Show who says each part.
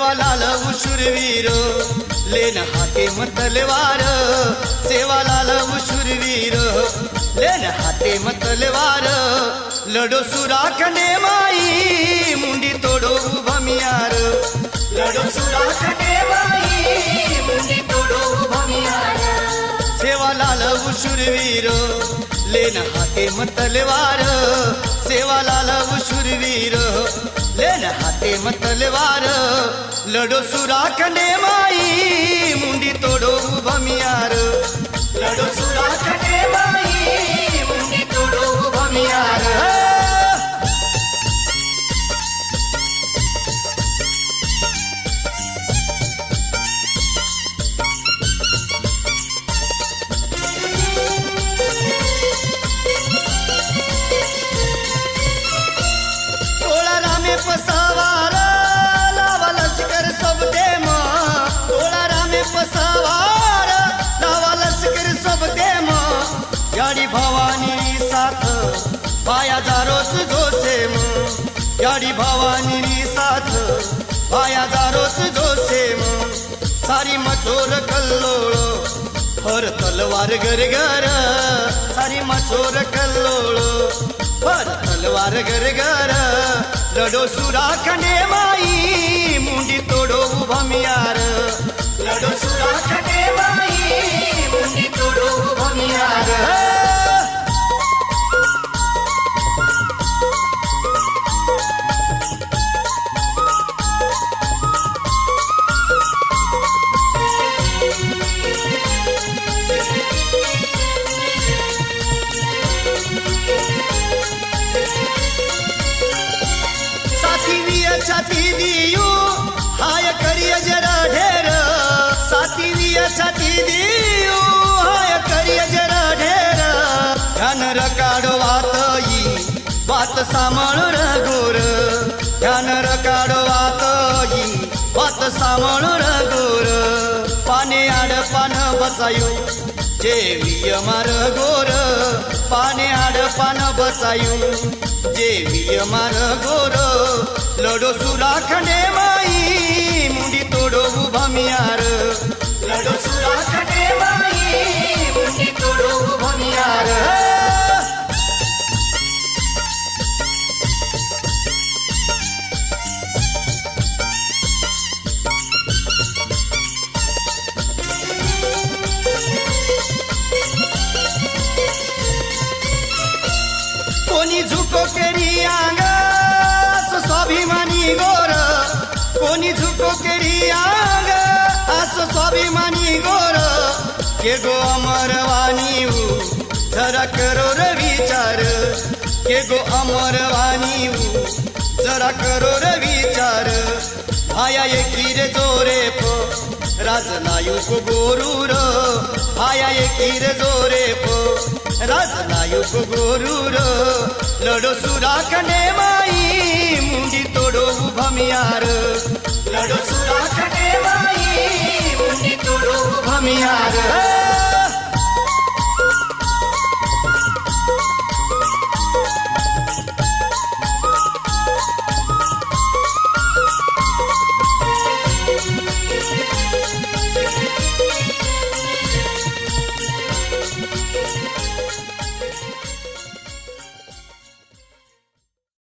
Speaker 1: सेवालाल शूरवीर लेन हाते म तलवार सेवालाल शूरवीर लेन हाते म तलवार लढो सुराखंडे माई मुंडी तोडो भमियार लढो सुराखंडे माई मुंडी तोडो भमियार सेवालाल शूरवीर लेन हाते म तलवार सेवालाल शूरवीर लेन हाते म तलवार लढो सुराखंडे माई मुंडी तोडो भमियार लढो सुराखंडे माई मुंडी तोडो भमियार पसावार लावा लष्कर सब देम तोळा रामे पसावार लावा लष्कर सब देम याडी भवानी साथ पाया जारोस जोसेम याडी भवानी साथ पाया जारोस जोसेम सारी मचोर कल्लोळ हर तलवार गरगर सारी मचोर कल्लोळ हर तलवार गरगर लढो सुराखंडे माई मुंडी तोडो भमियार लढो सुराखंडे माई मुंडी तोडो भमियार छाती दियो हाय करिय जरा ढेर सातीविय छाती दियो हाय करिय जरा ढेर ध्यान रकाडो वातई बात सामळ गोर ध्यान रकाडो वातई बात सामळ गोर पाने आड पान बसायो जेविय मार गोर पाने आड पान बसायो जेविय मार गोर लढो सुराखंडे माई मुंडी तोडो भमियार लढो सुराखंडे माई मुंडी तोडो भमियार कोणी झुको केरी आंग स्वाभिमानी गोर कोणी झुको केरी आंग असो स्वाभिमानी गोर के गो अमरवाणी जरा करो रे विचार के गो अमरवाणी जरा करो रे विचार आया एकी रे जोरे पो राजनायुक गोरूर आया एकी रे जोरे पो राजनायुक गोरूर लढो सुराखंडे माई मुंडी तोडो भमियार लढो सुराखंडे माई मुंडी तोडो भमियार